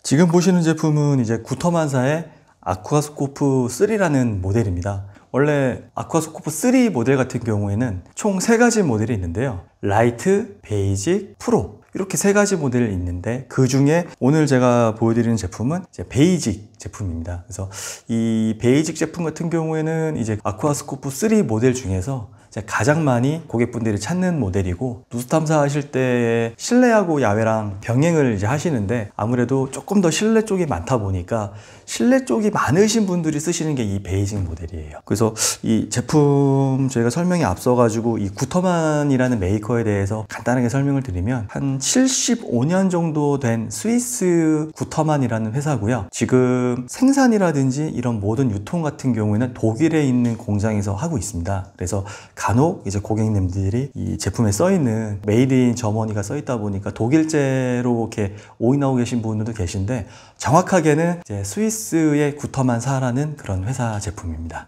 지금 보시는 제품은 이제 구터만사의 아쿠아스코프 3라는 모델입니다. 원래 아쿠아스코프 3 모델 같은 경우에는 총 3가지 모델이 있는데요. 라이트, 베이직, 프로 이렇게 3가지 모델이 있는데 그 중에 오늘 제가 보여드리는 제품은 이제 베이직 제품입니다. 그래서 이 베이직 제품 같은 경우에는 이제 아쿠아스코프 3 모델 중에서 가장 많이 고객분들이 찾는 모델이고, 누수 탐사하실 때 실내하고 야외랑 병행을 이제 하시는데 아무래도 조금 더 실내 쪽이 많다 보니까 실내 쪽이 많으신 분들이 쓰시는 게 이 베이직 모델이에요. 그래서 이 제품 저희가 설명에 앞서가지고 이 구터만이라는 메이커에 대해서 간단하게 설명을 드리면, 한 75년 정도 된 스위스 구터만이라는 회사고요. 지금 생산이라든지 이런 모든 유통 같은 경우에는 독일에 있는 공장에서 하고 있습니다. 그래서 간혹 이제 고객님들이 이 제품에 써있는 메이드 인 저머니가 써있다 보니까 독일제로 이렇게 오인하고 계신 분들도 계신데, 정확하게는 이제 스위스의 구터만사라는 그런 회사 제품입니다.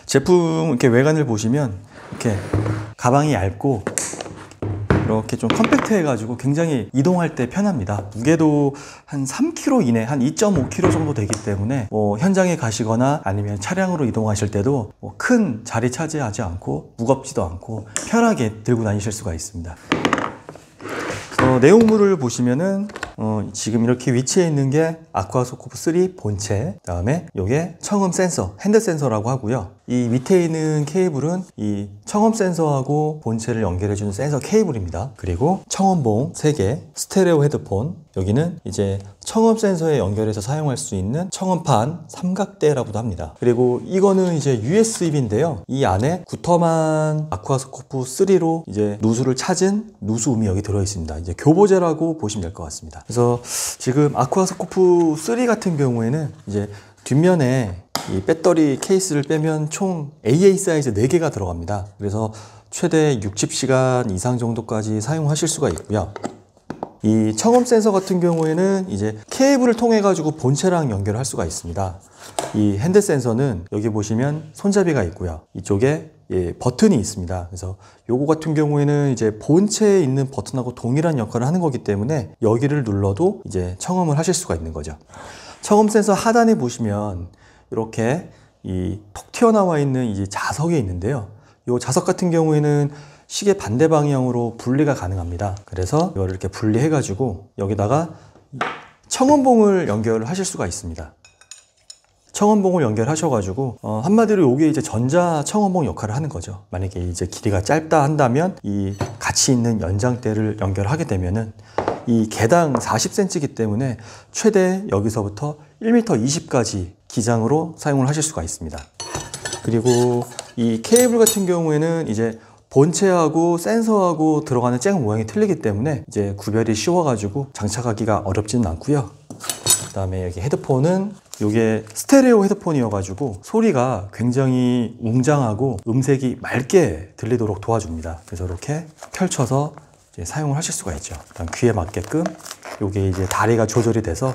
제품 이렇게 외관을 보시면 이렇게 가방이 얇고 이렇게 좀 컴팩트 해가지고 굉장히 이동할 때 편합니다. 무게도 한 3kg 이내, 한 2.5kg 정도 되기 때문에 현장에 가시거나 아니면 차량으로 이동하실 때도 큰 자리 차지하지 않고 무겁지도 않고 편하게 들고 다니실 수가 있습니다. 내용물을 보시면은 지금 이렇게 위치해 있는 게 아쿠아스코프 3 본체, 그다음에 이게 청음 센서, 핸드 센서라고 하고요. 이 밑에 있는 케이블은 이 청음 센서하고 본체를 연결해주는 센서 케이블입니다. 그리고 청음봉 3개, 스테레오 헤드폰, 여기는 이제 청음 센서에 연결해서 사용할 수 있는 청음판 삼각대라고도 합니다. 그리고 이거는 이제 USB인데요. 이 안에 구터만 아쿠아스코프 3로 이제 누수를 찾은 누수음이 여기 들어 있습니다. 이제 교보제라고 보시면 될 것 같습니다. 그래서 지금 아쿠아스코프 3 같은 경우에는 이제 뒷면에 이 배터리 케이스를 빼면 총 AA 사이즈 4개가 들어갑니다. 그래서 최대 60시간 이상 정도까지 사용하실 수가 있고요. 이 청음 센서 같은 경우에는 이제 케이블을 통해 가지고 본체랑 연결할 수가 있습니다. 이 핸드 센서는 여기 보시면 손잡이가 있고요. 이쪽에 버튼이 있습니다. 그래서 요거 같은 경우에는 이제 본체에 있는 버튼하고 동일한 역할을 하는 거기 때문에 여기를 눌러도 이제 청음을 하실 수가 있는 거죠. 청음 센서 하단에 보시면 이렇게 이 톡 튀어나와 있는 이제 자석이 있는데요. 이 자석 같은 경우에는 시계 반대 방향으로 분리가 가능합니다. 그래서 이걸 이렇게 분리해 가지고 여기다가 청음봉을 연결을 하실 수가 있습니다. 청음봉을 연결하셔 가지고 한마디로 이게 이제 전자 청음봉 역할을 하는 거죠. 만약에 이제 길이가 짧다 한다면 이 같이 있는 연장대를 연결하게 되면은 이 개당 40cm이기 때문에 최대 여기서부터 1m 20까지 기장으로 사용을 하실 수가 있습니다. 그리고 이 케이블 같은 경우에는 이제 본체하고 센서하고 들어가는 잭 모양이 틀리기 때문에 이제 구별이 쉬워가지고 장착하기가 어렵지는 않고요. 그 다음에 여기 헤드폰은 이게 스테레오 헤드폰이어가지고 소리가 굉장히 웅장하고 음색이 맑게 들리도록 도와줍니다. 그래서 이렇게 펼쳐서 이제 사용을 하실 수가 있죠. 그다음 귀에 맞게끔 이게 이제 다리가 조절이 돼서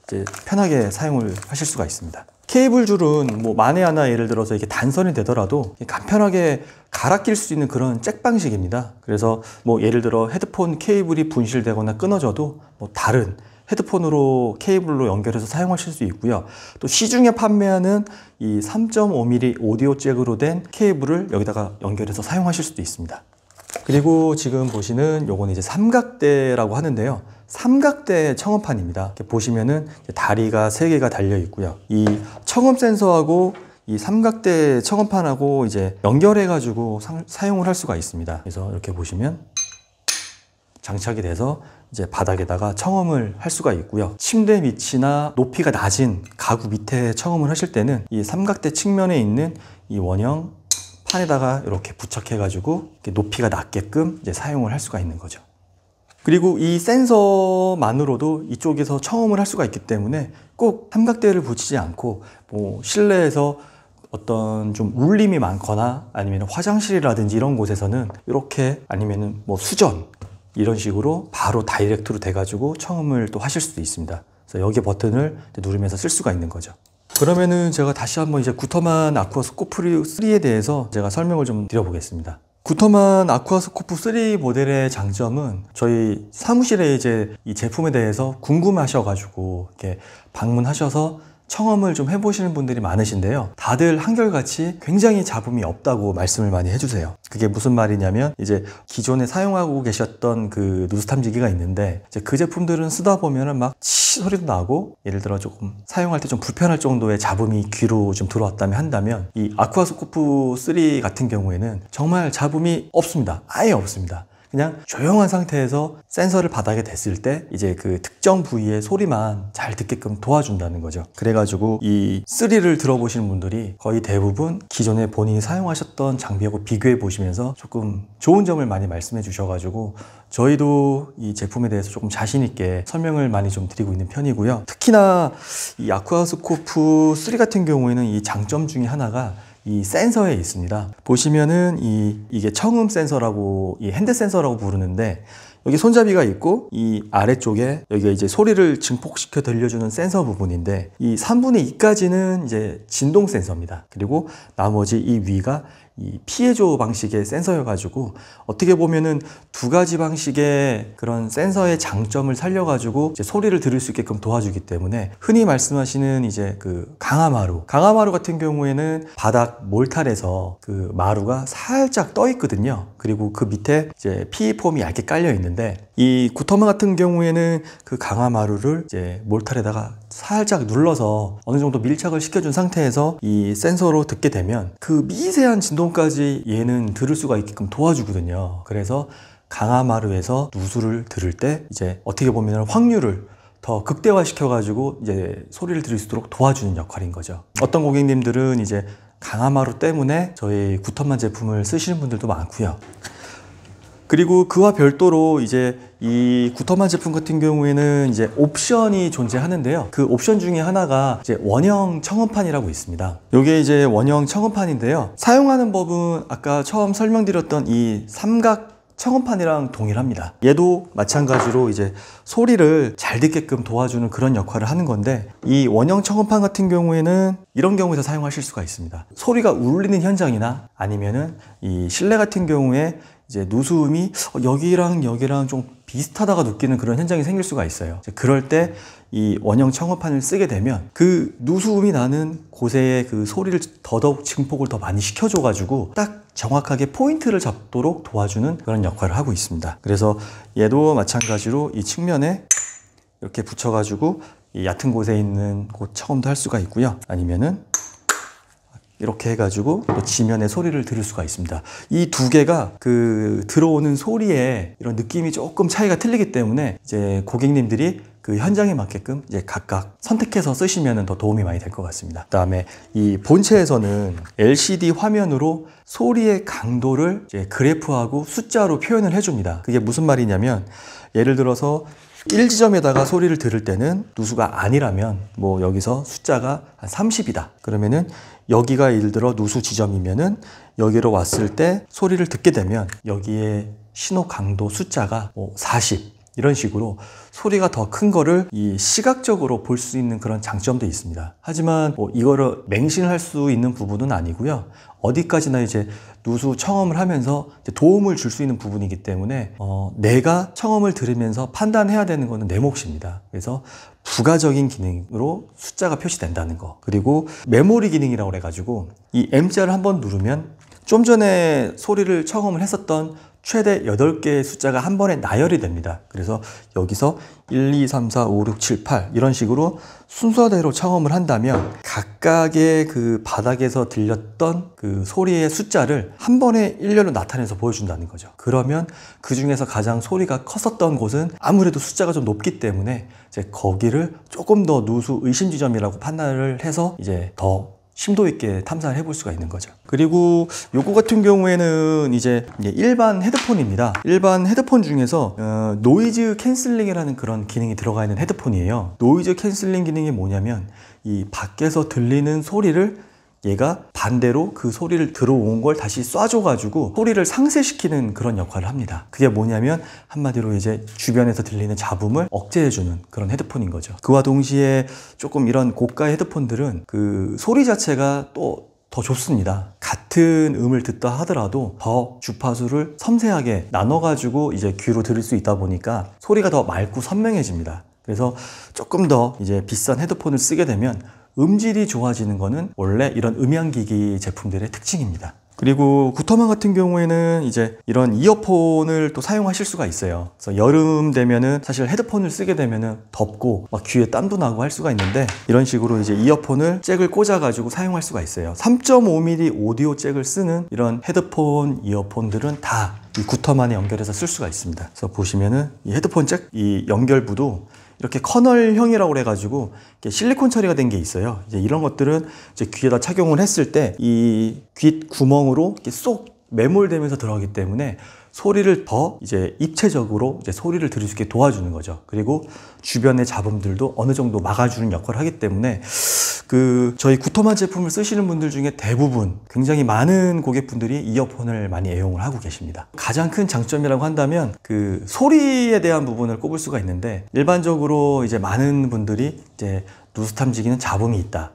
이제 편하게 사용을 하실 수가 있습니다. 케이블 줄은 뭐 만에 하나 예를 들어서 이게 단선이 되더라도 간편하게 갈아 낄 수 있는 그런 잭 방식입니다. 그래서 뭐 예를 들어 헤드폰 케이블이 분실되거나 끊어져도 뭐 다른 헤드폰으로 케이블로 연결해서 사용하실 수 있고요. 또 시중에 판매하는 이 3.5mm 오디오 잭으로 된 케이블을 여기다가 연결해서 사용하실 수도 있습니다. 그리고 지금 보시는 요거는 이제 삼각대라고 하는데요. 삼각대 청음판입니다. 이렇게 보시면은 다리가 3개가 달려 있고요. 이 청음 센서하고 이 삼각대 청음판하고 이제 연결해 가지고 사용을 할 수가 있습니다. 그래서 이렇게 보시면 장착이 돼서 이제 바닥에다가 청음을 할 수가 있고요. 침대 밑이나 높이가 낮은 가구 밑에 청음을 하실 때는 이 삼각대 측면에 있는 이 원형 판에다가 이렇게 부착해 가지고 높이가 낮게끔 이제 사용을 할 수가 있는 거죠. 그리고 이 센서만으로도 이쪽에서 청음을 할 수가 있기 때문에 꼭 삼각대를 붙이지 않고 뭐 실내에서 어떤 좀 울림이 많거나 아니면 화장실이라든지 이런 곳에서는 이렇게, 아니면은 뭐 수전 이런 식으로 바로 다이렉트로 돼 가지고 청음을 또 하실 수도 있습니다. 그래서 여기 버튼을 누르면서 쓸 수가 있는 거죠. 그러면은 제가 다시 한번 이제 구터만 아쿠아스코프 3에 대해서 제가 설명을 좀 드려보겠습니다. 구터만 아쿠아스코프 3 모델의 장점은 저희 사무실에 이제 이 제품에 대해서 궁금하셔가지고 이렇게 방문하셔서 청험을 좀 해보시는 분들이 많으신데요. 다들 한결같이 굉장히 잡음이 없다고 말씀을 많이 해주세요. 그게 무슨 말이냐면 이제 기존에 사용하고 계셨던 그 누수 탐지기가 있는데 이제 그 제품들은 쓰다 보면은 막 치 소리도 나고 예를 들어 조금 사용할 때 좀 불편할 정도의 잡음이 귀로 좀 들어왔다면 한다면 이 아쿠아스코프 3 같은 경우에는 정말 잡음이 없습니다. 아예 없습니다. 그냥 조용한 상태에서 센서를 바닥에 댔을 때 이제 그 특정 부위의 소리만 잘 듣게끔 도와준다는 거죠. 그래가지고 이 3를 들어보시는 분들이 거의 대부분 기존에 본인이 사용하셨던 장비하고 비교해 보시면서 조금 좋은 점을 많이 말씀해 주셔가지고 저희도 이 제품에 대해서 조금 자신 있게 설명을 많이 좀 드리고 있는 편이고요. 특히나 이 아쿠아스코프 3 같은 경우에는 이 장점 중에 하나가 이 센서에 있습니다. 보시면은 이게 청음 센서라고, 이 핸드 센서라고 부르는데 여기 손잡이가 있고 이 아래쪽에 여기가 이제 소리를 증폭시켜 들려주는 센서 부분인데 이 3분의 2까지는 이제 진동 센서입니다. 그리고 나머지 이 위가 이 피에조 방식의 센서여가지고 어떻게 보면은 두 가지 방식의 그런 센서의 장점을 살려가지고 이제 소리를 들을 수 있게끔 도와주기 때문에 흔히 말씀하시는 이제 그 강화마루 같은 경우에는 바닥 몰탈에서 그 마루가 살짝 떠 있거든요. 그리고 그 밑에 이제 PE 폼이 얇게 깔려 있는데 이 구터만 같은 경우에는 그 강화마루를 이제 몰탈에다가 살짝 눌러서 어느 정도 밀착을 시켜준 상태에서 이 센서로 듣게 되면 그 미세한 진동까지 얘는 들을 수가 있게끔 도와주거든요. 그래서 강화마루에서 누수를 들을 때 이제 어떻게 보면 확률을 더 극대화 시켜가지고 이제 소리를 들을 수 있도록 도와주는 역할인 거죠. 어떤 고객님들은 이제 강화마루 때문에 저희 구터만 제품을 쓰시는 분들도 많고요. 그리고 그와 별도로 이제 이 구터만 제품 같은 경우에는 이제 옵션이 존재하는데요. 그 옵션 중에 하나가 이제 원형 청음판이라고 있습니다. 이게 이제 원형 청음판인데요. 사용하는 법은 아까 처음 설명드렸던 이 삼각 청음판이랑 동일합니다. 얘도 마찬가지로 이제 소리를 잘 듣게끔 도와주는 그런 역할을 하는 건데 이 원형 청음판 같은 경우에는 이런 경우에서 사용하실 수가 있습니다. 소리가 울리는 현장이나 아니면은 이 실내 같은 경우에 이제 누수음이 여기랑 좀 비슷하다가 느끼는 그런 현상이 생길 수가 있어요. 그럴 때 이 원형 청음판을 쓰게 되면 그 누수음이 나는 곳에 그 소리를 더더욱 증폭을 더 많이 시켜줘가지고 딱 정확하게 포인트를 잡도록 도와주는 그런 역할을 하고 있습니다. 그래서 얘도 마찬가지로 이 측면에 이렇게 붙여가지고 이 얕은 곳에 있는 곳 청음도 할 수가 있고요. 아니면은 이렇게 해가지고 또 지면의 소리를 들을 수가 있습니다. 이 두 개가 그 들어오는 소리에 이런 느낌이 조금 차이가 틀리기 때문에 이제 고객님들이 그 현장에 맞게끔 이제 각각 선택해서 쓰시면 더 도움이 많이 될 것 같습니다. 그다음에 이 본체에서는 LCD 화면으로 소리의 강도를 이제 그래프하고 숫자로 표현을 해줍니다. 그게 무슨 말이냐면 예를 들어서 1지점에다가 소리를 들을 때는 누수가 아니라면 뭐 여기서 숫자가 한 30이다. 그러면은 여기가 예를 들어 누수 지점이면은 여기로 왔을 때 소리를 듣게 되면 여기에 신호 강도 숫자가 뭐 40 이런 식으로 소리가 더 큰 거를 이 시각적으로 볼 수 있는 그런 장점도 있습니다. 하지만 뭐 이거를 맹신할 수 있는 부분은 아니고요. 어디까지나 이제 누수 청음을 하면서 이제 도움을 줄 수 있는 부분이기 때문에 내가 청음을 들으면서 판단해야 되는 거는 내 몫입니다. 그래서 부가적인 기능으로 숫자가 표시된다는 거. 그리고 메모리 기능이라고 해가지고 이 M자를 한번 누르면 좀 전에 소리를 청음을 했었던 최대 8개의 숫자가 한 번에 나열이 됩니다. 그래서 여기서 1, 2, 3, 4, 5, 6, 7, 8 이런 식으로 순서대로 청음을 한다면 각각의 그 바닥에서 들렸던 그 소리의 숫자를 한 번에 일렬로 나타내서 보여준다는 거죠. 그러면 그 중에서 가장 소리가 컸었던 곳은 아무래도 숫자가 좀 높기 때문에 이제 거기를 조금 더 누수 의심 지점이라고 판단을 해서 이제 더 심도 있게 탐사를 해볼 수가 있는 거죠. 그리고 요거 같은 경우에는 이제 일반 헤드폰입니다. 일반 헤드폰 중에서 노이즈 캔슬링이라는 그런 기능이 들어가 있는 헤드폰이에요. 노이즈 캔슬링 기능이 뭐냐면 이 밖에서 들리는 소리를 얘가 반대로 그 소리를 들어온 걸 다시 쏴줘가지고 소리를 상쇄시키는 그런 역할을 합니다. 그게 뭐냐면 한마디로 이제 주변에서 들리는 잡음을 억제해주는 그런 헤드폰인 거죠. 그와 동시에 조금 이런 고가의 헤드폰들은 그 소리 자체가 또 더 좁습니다. 같은 음을 듣다 하더라도 더 주파수를 섬세하게 나눠가지고 이제 귀로 들을 수 있다 보니까 소리가 더 맑고 선명해집니다. 그래서 조금 더 이제 비싼 헤드폰을 쓰게 되면 음질이 좋아지는 거는 원래 이런 음향기기 제품들의 특징입니다. 그리고 구터만 같은 경우에는 이제 이런 이어폰을 또 사용하실 수가 있어요. 그래서 여름 되면은 사실 헤드폰을 쓰게 되면은 덥고 막 귀에 땀도 나고 할 수가 있는데 이런 식으로 이제 이어폰을 잭을 꽂아 가지고 사용할 수가 있어요. 3.5mm 오디오 잭을 쓰는 이런 헤드폰 이어폰들은 다 이 구터만에 연결해서 쓸 수가 있습니다. 그래서 보시면은 이 헤드폰 잭 이 연결부도 이렇게 커널형이라고 해가지고 실리콘 처리가 된 게 있어요. 이제 이런 것들은 이제 귀에다 착용을 했을 때 이 귀 구멍으로 이렇게 쏙 매몰되면서 들어가기 때문에 소리를 더 이제 입체적으로 이제 소리를 들을 수 있게 도와주는 거죠. 그리고 주변의 잡음들도 어느 정도 막아주는 역할을 하기 때문에 저희 구터만 제품을 쓰시는 분들 중에 대부분 굉장히 많은 고객분들이 이어폰을 많이 애용을 하고 계십니다. 가장 큰 장점이라고 한다면 소리에 대한 부분을 꼽을 수가 있는데 일반적으로 이제 많은 분들이 이제 누수 탐지기는 잡음이 있다.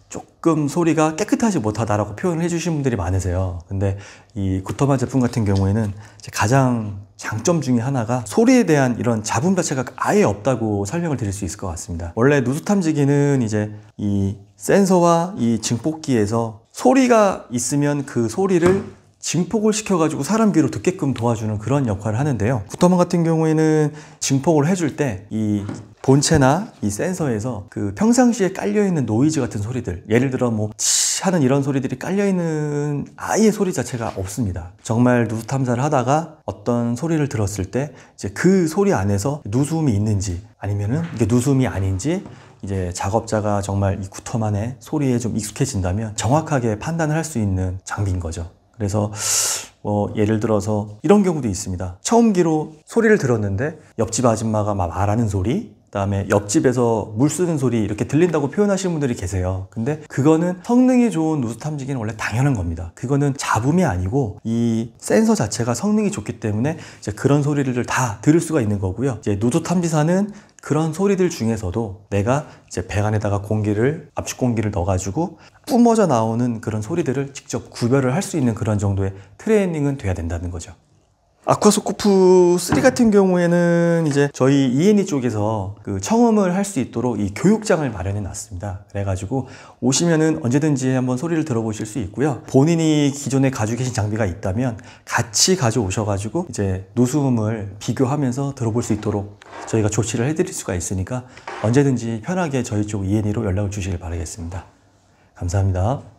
조금 소리가 깨끗하지 못하다라고 표현을 해주신 분들이 많으세요. 근데 이 구터만 제품 같은 경우에는 가장 장점 중에 하나가 소리에 대한 이런 잡음 자체가 아예 없다고 설명을 드릴 수 있을 것 같습니다. 원래 누수 탐지기는 이제 이 센서와 이 증폭기에서 소리가 있으면 그 소리를 증폭을 시켜가지고 사람 귀로 듣게끔 도와주는 그런 역할을 하는데요. 구터만 같은 경우에는 증폭을 해줄 때 이 본체나 이 센서에서 평상시에 깔려있는 노이즈 같은 소리들, 예를 들어 치 하는 이런 소리들이 깔려있는 아예 소리 자체가 없습니다. 정말 누수 탐사를 하다가 어떤 소리를 들었을 때 이제 그 소리 안에서 누수음이 있는지 아니면은 이게 누수음이 아닌지 이제 작업자가 정말 이 구터만의 소리에 좀 익숙해진다면 정확하게 판단을 할 수 있는 장비인 거죠. 그래서 예를 들어서 이런 경우도 있습니다. 처음 귀로 소리를 들었는데 옆집 아줌마가 막 말하는 소리, 그다음에 옆집에서 물 쓰는 소리 이렇게 들린다고 표현하시는 분들이 계세요. 근데 그거는 성능이 좋은 누수 탐지기는 원래 당연한 겁니다. 그거는 잡음이 아니고 이 센서 자체가 성능이 좋기 때문에 이제 그런 소리를 다 들을 수가 있는 거고요. 이제 누수 탐지사는 그런 소리들 중에서도 내가 이제 배 안에다가 압축 공기를 넣어가지고 뿜어져 나오는 그런 소리들을 직접 구별을 할 수 있는 그런 정도의 트레이닝은 돼야 된다는 거죠. 아쿠아소코프 3 같은 경우에는 이제 저희 E&E 쪽에서 청음을 할 수 있도록 이 교육장을 마련해 놨습니다. 그래가지고 오시면은 언제든지 한번 소리를 들어보실 수 있고요. 본인이 기존에 가지고 계신 장비가 있다면 같이 가져오셔가지고 이제 누수음을 비교하면서 들어볼 수 있도록 저희가 조치를 해드릴 수가 있으니까 언제든지 편하게 저희 쪽 E&E로 연락을 주시길 바라겠습니다. 감사합니다.